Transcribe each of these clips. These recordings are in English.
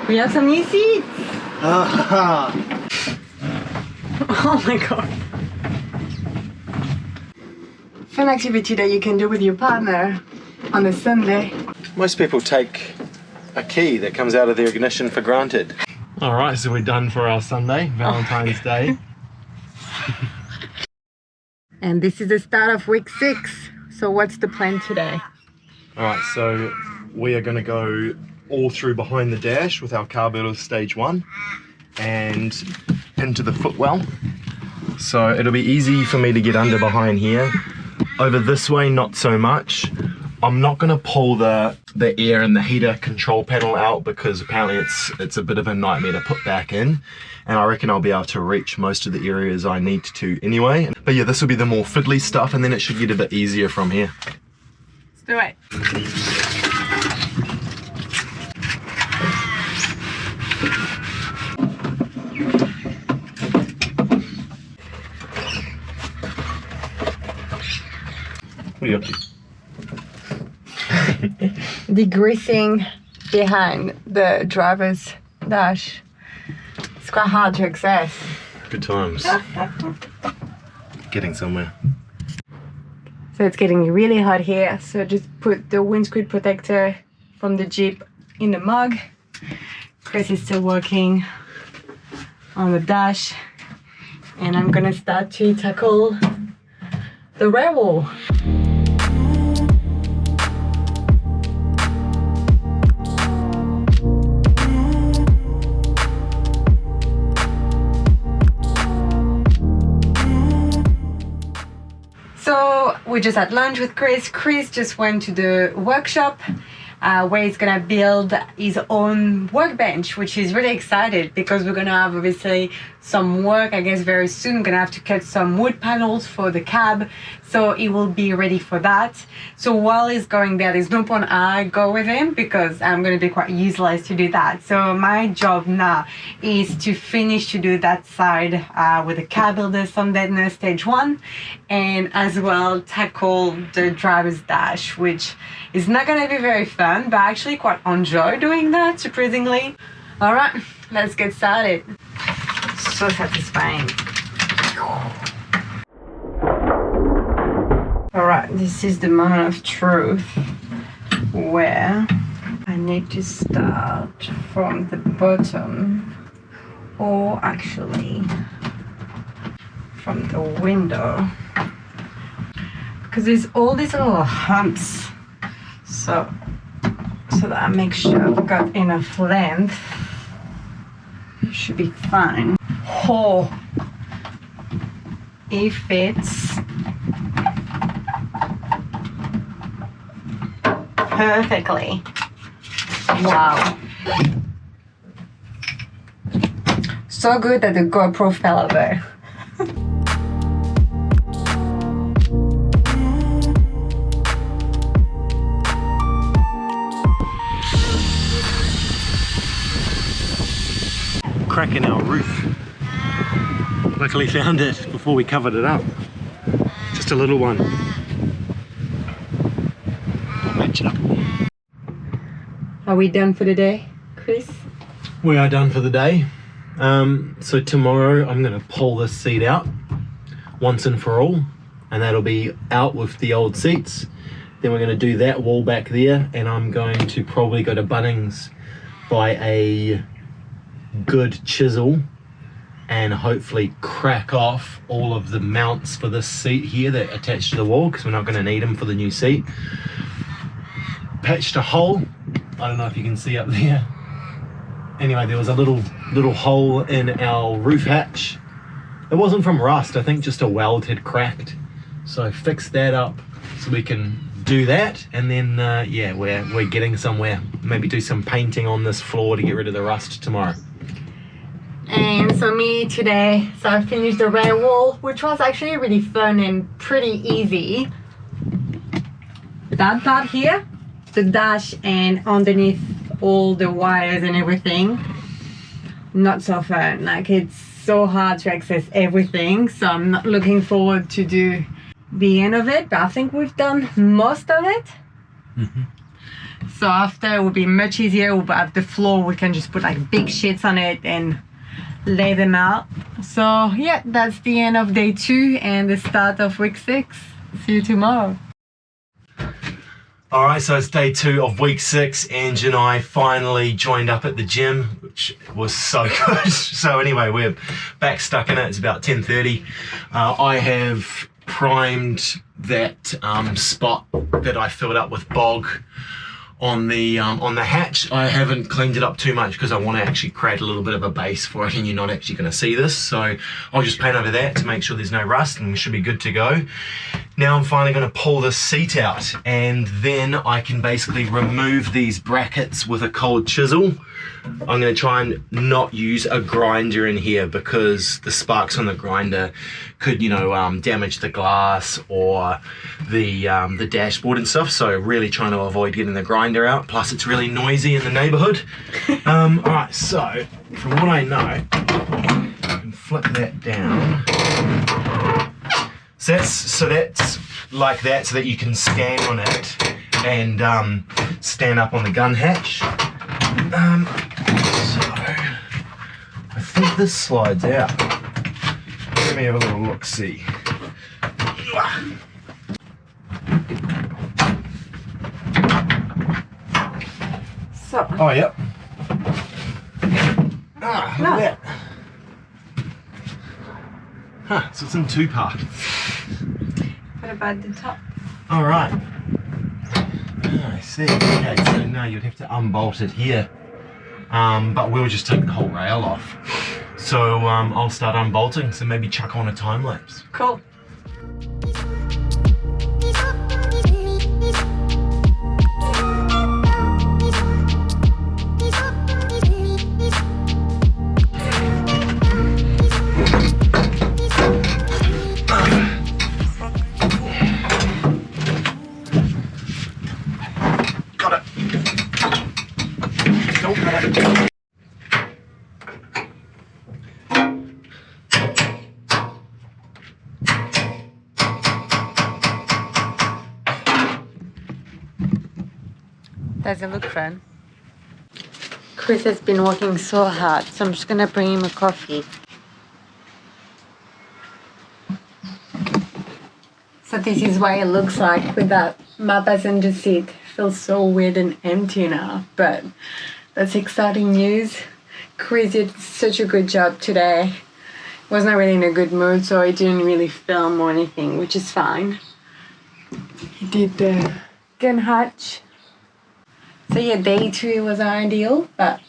We have some new seats. Oh my god. Fun activity that you can do with your partner on a Sunday. Most people take a key that comes out of their ignition for granted. Alright, so we're done for our Sunday, Valentine's Day. And this is the start of week 6. So what's the plan today? Alright, so we are going to go all through behind the dash with our carburetor stage 1 and into the footwell. So it'll be easy for me to get under behind here. Over this way, not so much. I'm not going to pull the air and the heater control panel out because apparently it's a bit of a nightmare to put back in, and I reckon I'll be able to reach most of the areas I need to anyway. But yeah, this will be the more fiddly stuff, and then it should get a bit easier from here. Let's do it. What are you up to? Degreasing behind the driver's dash. It's quite hard to access. Good times. Getting somewhere. So it's getting really hot here, so just put the windscreen protector from the Jeep in the mug. Chris is still working on the dash, and I'm gonna start to tackle the rear wall. So we just had lunch with Chris. Chris just went to the workshop where he's gonna build his own workbench, which is really excited because we're gonna have obviously some work, I guess very soon. We're gonna have to cut some wood panels for the cab, so he will be ready for that. So while he's going there, there's no point I go with him because I'm gonna be quite useless to do that. So my job now is to finish to do that side with the cab builder, some deadener stage 1, and as well tackle the driver's dash, which is not gonna be very fun, but I actually quite enjoy doing that, surprisingly. All right, let's get started. So satisfying. All right, this is the moment of truth where I need to start from the bottom, or actually from the window, because there's all these little humps. So that I make sure I've got enough length, should be fine. Oh, it fits perfectly. Wow. So good that the GoPro fell over. Crack in our roof. Luckily found it before we covered it up. Just a little one. I'll match it up. Are we done for the day, Chris? We are done for the day. So tomorrow I'm going to pull this seat out once and for all, and that'll be out with the old seats. Then we're going to do that wall back there, and I'm going to probably go to Bunnings, buy a good chisel, and hopefully crack off all of the mounts for this seat here that attach to the wall, because we're not going to need them for the new seat. Patched a hole, I don't know if you can see up there. Anyway, there was a little hole in our roof hatch. It wasn't from rust, I think just a weld had cracked, so fixed that up so we can do that, and then yeah, we're getting somewhere. Maybe do some painting on this floor to get rid of the rust tomorrow. And so me today, so I finished the rear wall, which was actually really fun and pretty easy. That part here, the dash and underneath all the wires and everything, not so fun. Like, it's so hard to access everything, so I'm not looking forward to do the end of it, but I think we've done most of it. So after it will be much easier. We'll have the floor, we can just put like big sheets on it and lay them out. So yeah, that's the end of day 2 and the start of week 6. See you tomorrow. Alright, so it's day 2 of week 6. Ange and I finally joined up at the gym, which was so good. So anyway, we're back stuck in it. It's about 10:30. I have primed that spot that I filled up with bog on the hatch. I haven't cleaned it up too much because I want to actually create a little bit of a base for it, and you're not actually going to see this. So I'll just paint over that to make sure there's no rust, and we should be good to go. Now I'm finally going to pull this seat out, and then I can basically remove these brackets with a cold chisel. I'm going to try and not use a grinder in here because the sparks on the grinder could, you know, damage the glass or the dashboard and stuff. So really trying to avoid getting the grinder out. Plus it's really noisy in the neighborhood. Alright, so from what I know, I can flip that down. So that's like that, so that you can stand on it and stand up on the gun hatch. So I think this slides out. Let me have a little look-see. So. Oh, yep. Ah, look at that. Huh, so it's in 2 parts. What about the top? Alright. I see. Okay, so now you'd have to unbolt it here. But we'll just take the whole rail off. So I'll start unbolting, so maybe chuck on a time lapse. Cool. Doesn't look fun. Chris has been working so hard, so I'm just gonna bring him a coffee. So this is what it looks like without my passenger seat. Feels so weird and empty now, but that's exciting news. Chris did such a good job today. Was not really in a good mood, so I didn't really film or anything, which is fine. He did the gun hatch. So yeah, day 2 was ideal, but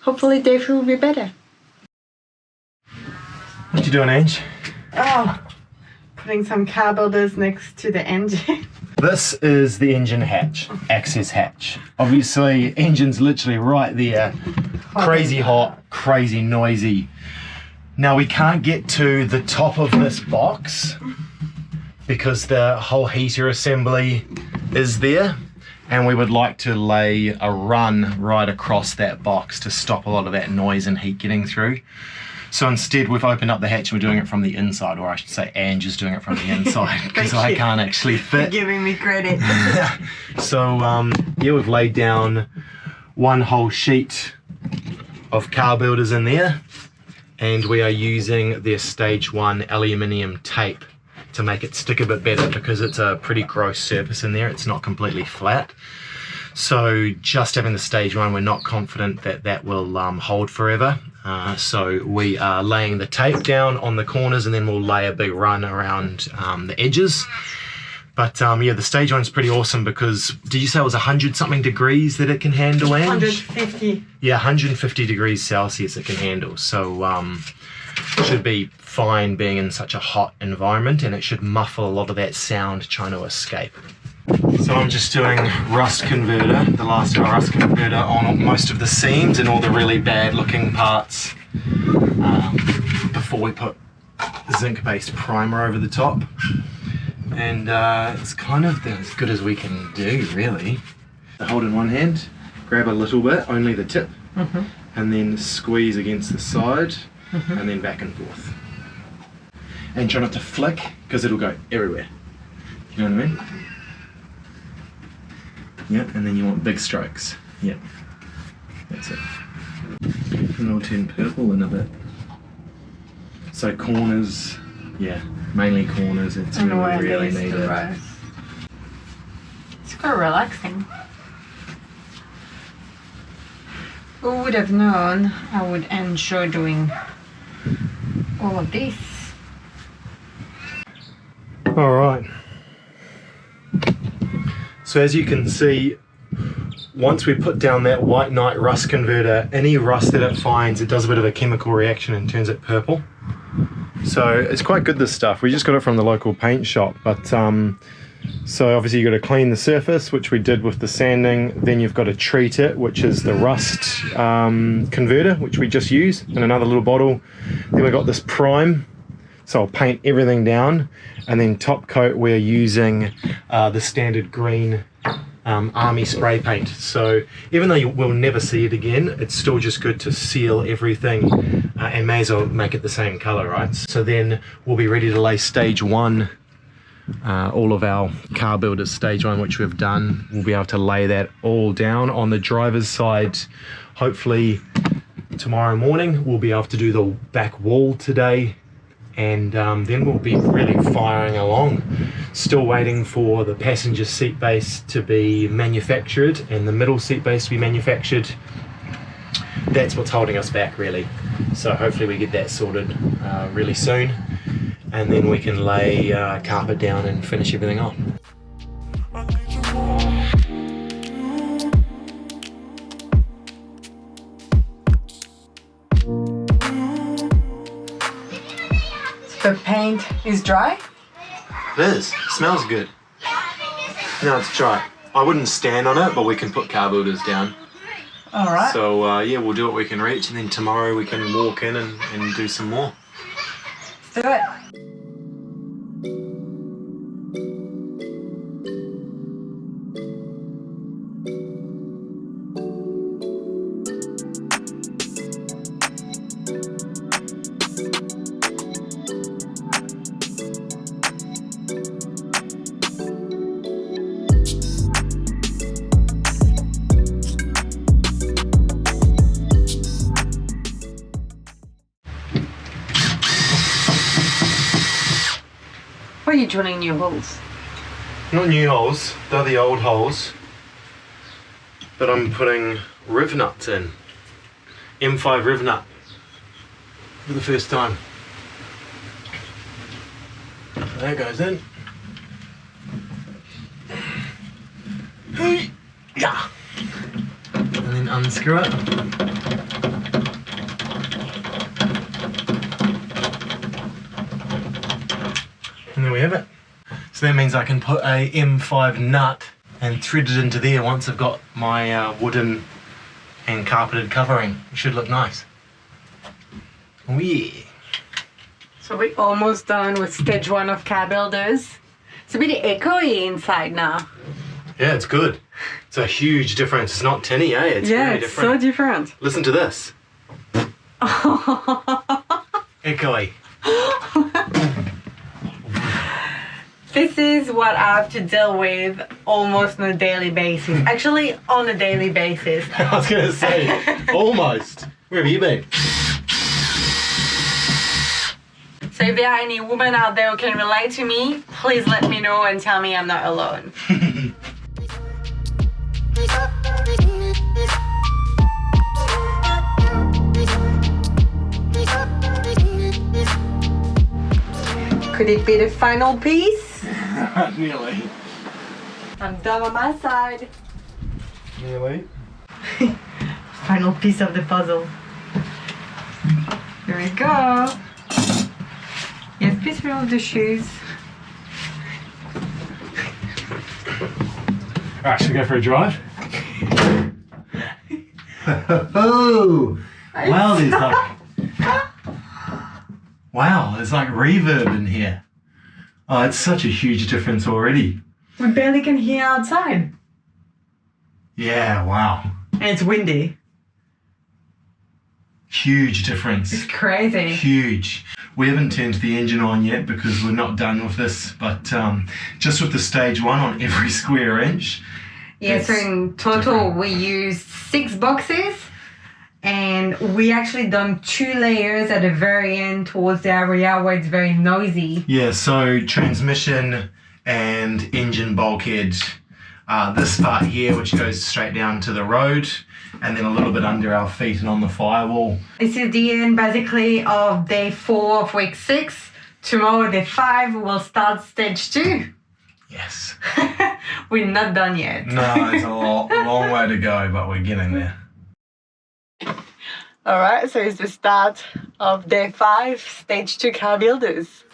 hopefully day 3 will be better. What you doing, Ange? Oh, putting some car builders next to the engine. This is the engine hatch, access hatch. Obviously, engine's literally right there. Crazy hot, crazy noisy. Now we can't get to the top of this box because the whole heater assembly is there. And we would like to lay a run right across that box to stop a lot of that noise and heat getting through. So instead we've opened up the hatch and we're doing it from the inside, or I should say Ange is doing it from the inside because I can't actually fit. You're giving me credit. So yeah, we've laid down one whole sheet of car builders in there, and we are using their stage 1 aluminium tape to make it stick a bit better because it's a pretty gross surface in there. It's not completely flat. So just having the stage 1, we're not confident that that will hold forever. So we are laying the tape down on the corners, and then we'll lay a big run around the edges. But yeah, the stage 1's pretty awesome because, did you say it was 100 something degrees that it can handle, Ange? 150. Yeah, 150 degrees Celsius it can handle. So should be fine being in such a hot environment, and it should muffle a lot of that sound trying to escape. So I'm just doing rust converter, the last of our rust converter on most of the seams and all the really bad looking parts before we put zinc based primer over the top. And it's kind of as good as we can do, really. Hold in one hand, grab a little bit, only the tip, and then squeeze against the side, and then back and forth. And try not to flick, because it'll go everywhere. You know what I mean? Yep, and then you want big strokes. Yep, that's it. And it'll turn purple in a bit. So corners, yeah, mainly corners. It's really needed. It's quite relaxing. Who would have known I would enjoy doing all of this? All right. So as you can see, once we put down that white knight rust converter, any rust that it finds, it does a bit of a chemical reaction and turns it purple. So it's quite good, this stuff. We just got it from the local paint shop, but so obviously you've got to clean the surface, which we did with the sanding. Then you've got to treat it, which is the rust converter, which we just use in another little bottle. Then we've got this prime. So I'll paint everything down, and then top coat we're using the standard green army spray paint. So even though we'll never see it again, it's still just good to seal everything and may as well make it the same color, right? So then we'll be ready to lay stage one. All of our car builders stage one, which we've done, we'll be able to lay that all down on the driver's side. Hopefully tomorrow morning we'll be able to do the back wall today, and then we'll be really firing along. Still waiting for the passenger seat base to be manufactured and the middle seat base to be manufactured. That's what's holding us back, really. So hopefully we get that sorted really soon, and then we can lay carpet down and finish everything off. The paint is dry? It is. It smells good. No, it's dry. I wouldn't stand on it, but we can put car builders down. All right. So yeah, we'll do what we can reach, and then tomorrow we can walk in and do some more. Let's do it. Why are you drilling new holes? Not new holes, they're the old holes. But I'm putting riv nuts in. M5 riv nut. For the first time. There goes in. Yeah. And then unscrew it. And there we have it. So that means I can put a M5 nut and thread it into there once I've got my wooden and carpeted covering. It should look nice. Oh yeah. So we're almost done with stage one of car builders. It's a bit echoey inside now. Yeah, it's good. It's a huge difference. It's not tinny, eh? It's very different. So different. Listen to this. Echoey. This is what I have to deal with almost on a daily basis. Actually, on a daily basis. I was going to say, almost. Where have you been? So if there are any women out there who can relate to me, please let me know and tell me I'm not alone. Could it be the final piece? Nearly. I'm done on my side. Nearly. Final piece of the puzzle. Here we go. Yes, please remove the shoes. Alright, should we go for a drive? Oh! Wow, there's like... Wow, there's like reverb in here. Oh, it's such a huge difference already. We barely can hear outside. Yeah, wow. And it's windy. Huge difference. It's crazy. Huge. We haven't turned the engine on yet because we're not done with this, but just with the stage one on every square inch, Yeah, so in total we used 6 boxes, and we actually done 2 layers at the very end towards the area where it's very noisy. Yeah, so transmission and engine bulkhead. This part here, which goes straight down to the road, and then a little bit under our feet and on the firewall. This is the end basically of day 4 of week 6. Tomorrow, day 5, we'll start stage 2. Yes. We're not done yet. No, it's a long way to go, but we're getting there. All right, so it's the start of day 5, stage 2 car builders.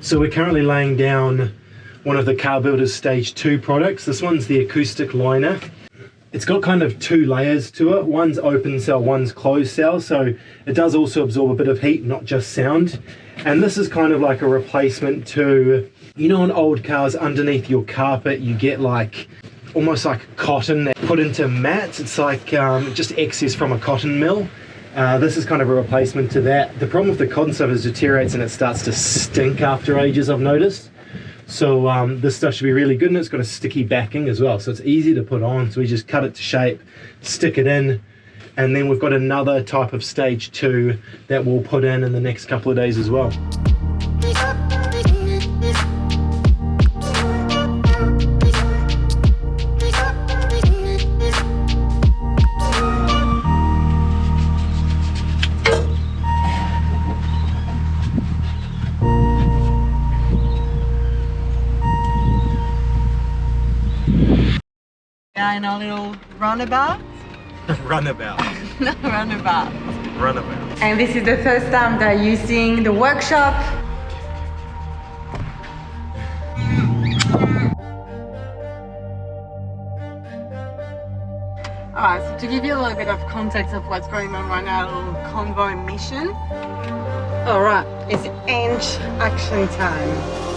So we're currently laying down one of the car builders stage 2 products. This one's the Acoustic liner. It's got kind of 2 layers to it. One's open cell, one's closed cell. So it does also absorb a bit of heat, not just sound. And this is kind of like a replacement to, you know, on old cars, underneath your carpet, you get like, almost like cotton that put into mats. It's like just excess from a cotton mill. This is kind of a replacement to that. The problem with the cotton stuff is it deteriorates and it starts to stink after ages, I've noticed. So this stuff should be really good, and it's got a sticky backing as well, so it's easy to put on. So we just cut it to shape, stick it in, and then we've got another type of stage 2 that we'll put in the next couple of days as well. In our little runabout. Runabout. No, runabout. Runabout. And this is the first time they're using the workshop. Alright, so to give you a little bit of context of what's going on right now, a little convoy mission. Alright, it's inch action time.